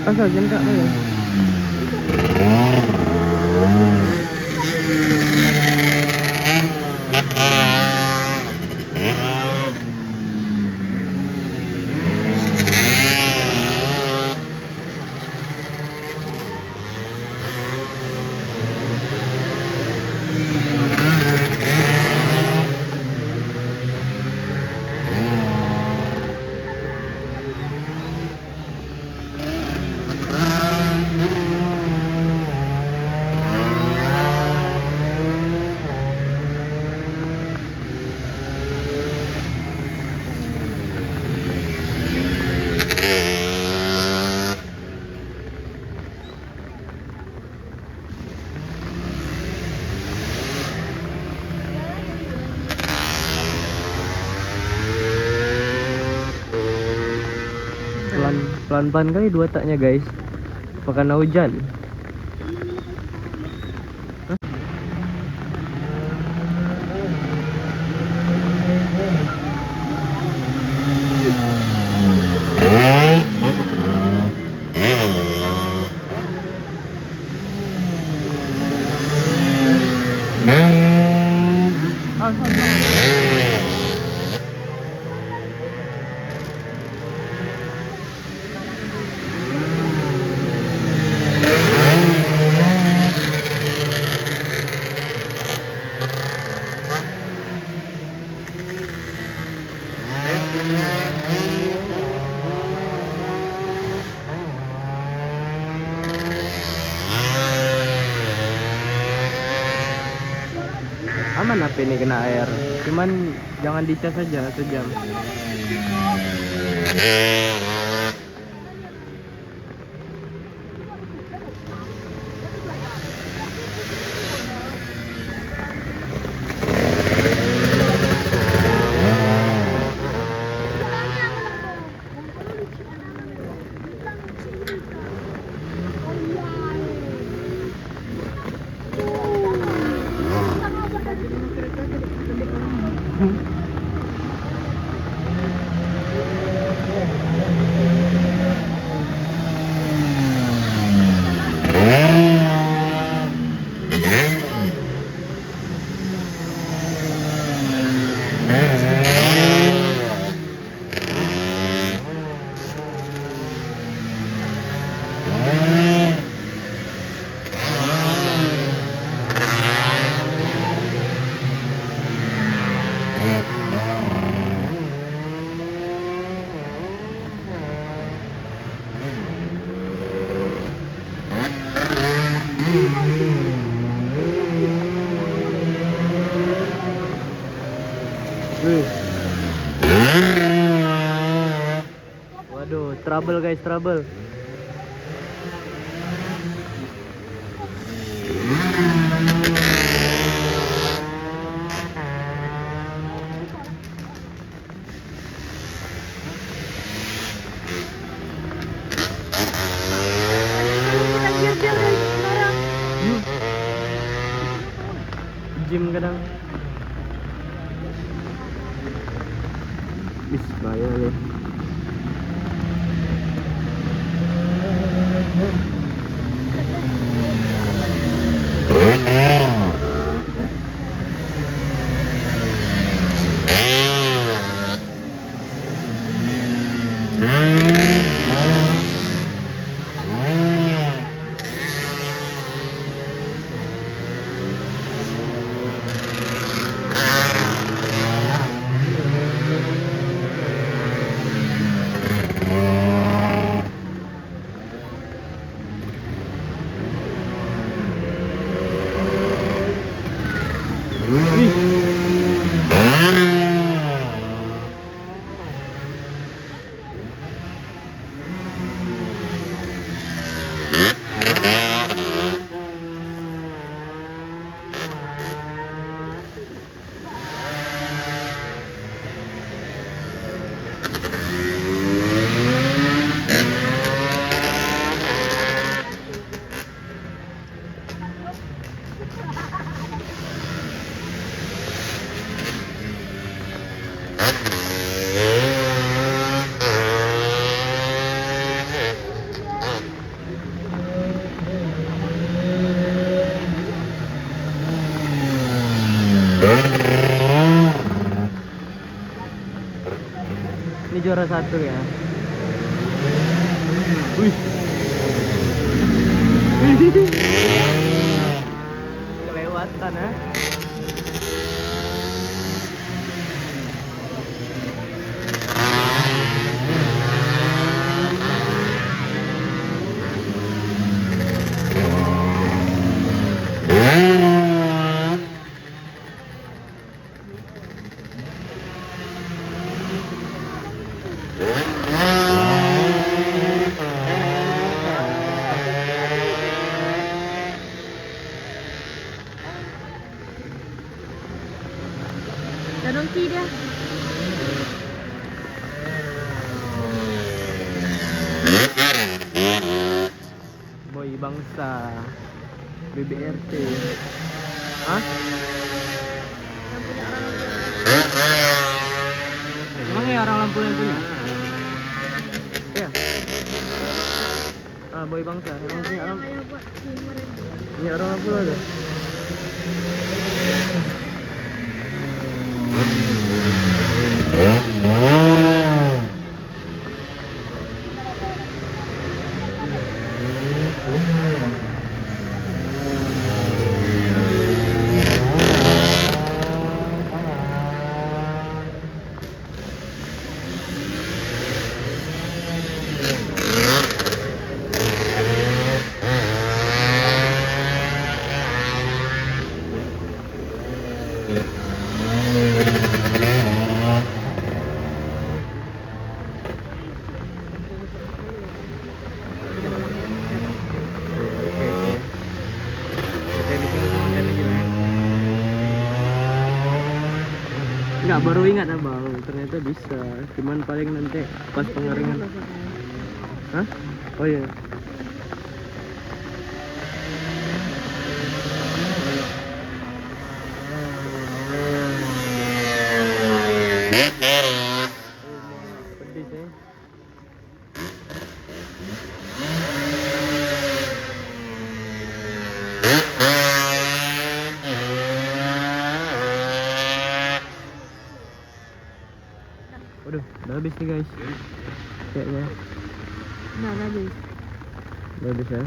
Asal jam kak ya. Pelan-pelan kali dua taknya guys, apa karena hujan? Aman apa ini kena air, cuman jangan dicas aja sejam. Waduh, trouble guys, trouble. Gym kadang. Bis bahaya deh. Ini juara 1 ya. Wih. Kelewatan ya. Dongki dia. Boy bangsa BBRT. Hah? Emang ya orang lampu yang punya? Ya. Ah, boy bangsa. Emang punya orang? Punya orang lampu ada? Enggak, baru ingat abang, ternyata bisa. Cuman paling nanti pas pengeringan. Hah? Oh iya. Pedih sih. Waduh, udah habis nih guys. Kayaknya. Nah, habis. Udah habis ya.